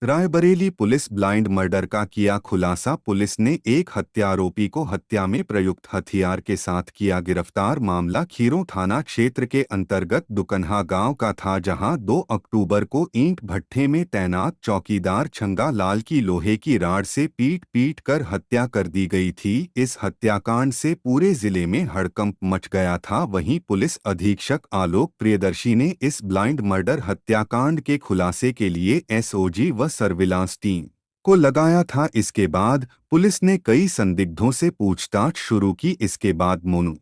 Raebareli police blind murder का किया खुलासा। पुलिस ने एक हत्या आरोपी को हत्या में प्रयुक्त हथियार के साथ किया गिरफ्तार। मामला खीरों थाना क्षेत्र के अंतर्गत दुकन्हा गांव का था, जहां 2 अक्टूबर को ईंट भट्ठे में तैनात चौकीदार छंगा लाल की लोहे की राड से पीट पीट कर हत्या कर दी गई थी। इस हत्याकांड से पूरे जिले में हड़कंप मच गया था। वहीं पुलिस अधीक्षक आलोक प्रियदर्शी ने इस ब्लाइंड मर्डर हत्याकांड के खुलासे के लिए एसओजी व सर्विलांस टीम को लगाया था। इसके बाद पुलिस ने कई संदिग्धों से पूछताछ शुरू की। इसके बाद मोनू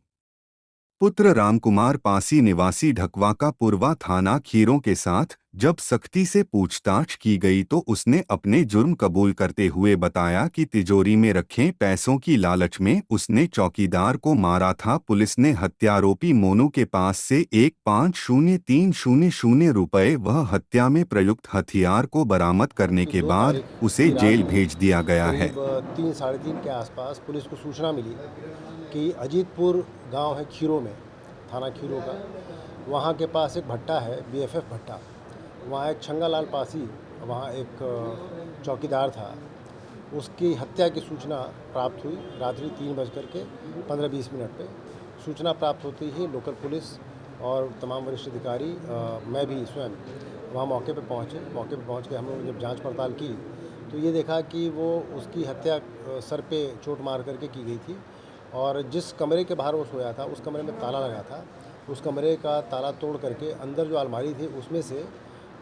पुत्र रामकुमार पासी निवासी ढकवा का पूर्वा थाना खीरों के साथ जब सख्ती से पूछताछ की गई तो उसने अपने जुर्म कबूल करते हुए बताया कि तिजोरी में रखे पैसों की लालच में उसने चौकीदार को मारा था। पुलिस ने हत्यारोपी मोनू के पास से 1,50,300 रुपए वह हत्या में प्रयुक्त हथियार को बरामद करने के 2 बाद तारीख उसे की रात जेल में भेज दिया गया है। करीब 3 साढ़े 3 के आसपास पुलिस को सूचना मिली कि अजीतपुर गांव है खीरों में, थाना खीरों का, वहां के पास एक भट्टा है, बीएफएफ भट्टा। वहां एक छंगालाल पासी, वहां एक चौकीदार था, उसकी हत्या की सूचना प्राप्त हुई। रात्रि 3:15-20 पे सूचना प्राप्त होती ही लोकल पुलिस और तमाम वरिष्ठ अधिकारी, मैं भी स्वयं वहाँ मौके पे पहुँचे। मौके पे पहुँच के हम लोगों ने जब जांच पड़ताल की तो ये देखा कि वो उसकी हत्या सर पे चोट मार करके की गई थी और जिस कमरे के बाहर वो सोया था उस कमरे में ताला लगा था। उस कमरे का ताला तोड़ करके अंदर जो अलमारी थी उसमें से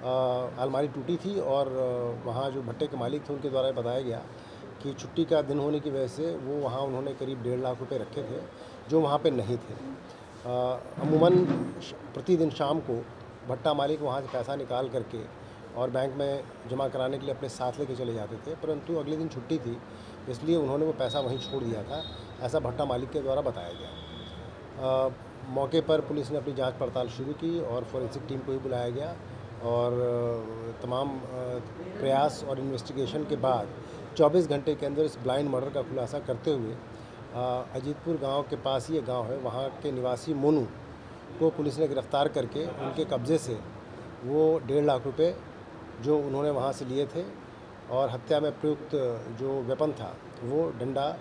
अलमारी टूटी थी और वहाँ जो भट्टे के मालिक थे उनके द्वारा बताया गया कि छुट्टी का दिन होने की वजह से वो वहाँ उन्होंने करीब 1.5 लाख रुपए रखे थे जो वहाँ पे नहीं थे। अमूमन प्रतिदिन शाम को भट्टा मालिक वहाँ से पैसा निकाल करके और बैंक में जमा कराने के लिए अपने साथ लेके चले जाते थे, परंतु अगले दिन छुट्टी थी इसलिए उन्होंने वो पैसा वहीं छोड़ दिया था, ऐसा भट्टा मालिक के द्वारा बताया गया। मौके पर पुलिस ने अपनी जांच पड़ताल शुरू की और फोरेंसिक टीम को भी बुलाया गया और तमाम प्रयास और इन्वेस्टिगेशन के बाद 24 घंटे के अंदर इस ब्लाइंड मर्डर का खुलासा करते हुए अजीतपुर गांव के पास ही एक गांव है, वहां के निवासी मोनू को पुलिस ने गिरफ्तार करके उनके कब्ज़े से वो 1.5 लाख रुपए जो उन्होंने वहाँ से लिए थे और हत्या में प्रयुक्त जो वेपन था वो डंडा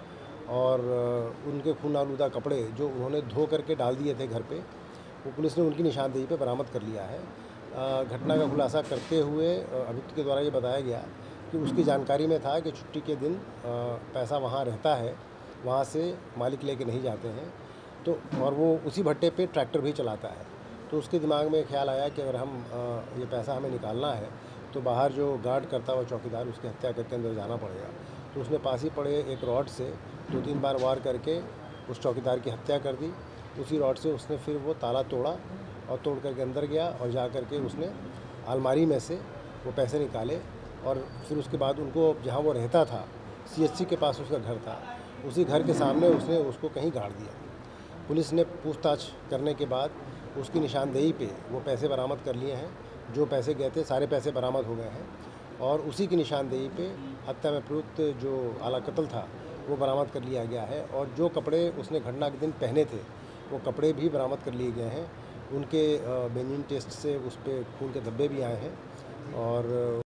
और उनके खून आलूदा कपड़े जो उन्होंने धो करके डाल दिए थे घर पे, वो पुलिस ने उनकी निशानदेही पे बरामद कर लिया है। घटना का खुलासा करते हुए अभियुक्त के द्वारा ये बताया गया कि उसकी जानकारी में था कि छुट्टी के दिन पैसा वहाँ रहता है, वहाँ से मालिक लेके नहीं जाते हैं, तो और वो उसी भट्टे पे ट्रैक्टर भी चलाता है। तो उसके दिमाग में ख्याल आया कि अगर हम ये पैसा हमें निकालना है तो बाहर जो गार्ड करता हुआ चौकीदार उसकी हत्या करके अंदर जाना पड़ेगा। तो उसने पास ही पड़े एक रॉड से 2-3 बार वार करके उस चौकीदार की हत्या कर दी। उसी रॉड से उसने फिर वो ताला तोड़ा और तोड़ करके अंदर गया और जा करके उसने अलमारी में से वो पैसे निकाले और फिर उसके बाद उनको जहाँ वो रहता था सीएचसी के पास उसका घर था, उसी घर के सामने उसने उसको कहीं गाड़ दिया। पुलिस ने पूछताछ करने के बाद उसकी निशानदेही पे वो पैसे बरामद कर लिए हैं। जो पैसे गए थे सारे पैसे बरामद हो गए हैं और उसी की निशानदेही पे हत्या में प्रयुक्त जो आला कत्ल था वो बरामद कर लिया गया है और जो कपड़े उसने घटना के दिन पहने थे वो कपड़े भी बरामद कर लिए गए हैं। उनके बेंजीन टेस्ट से उस पर खून के धब्बे भी आए हैं और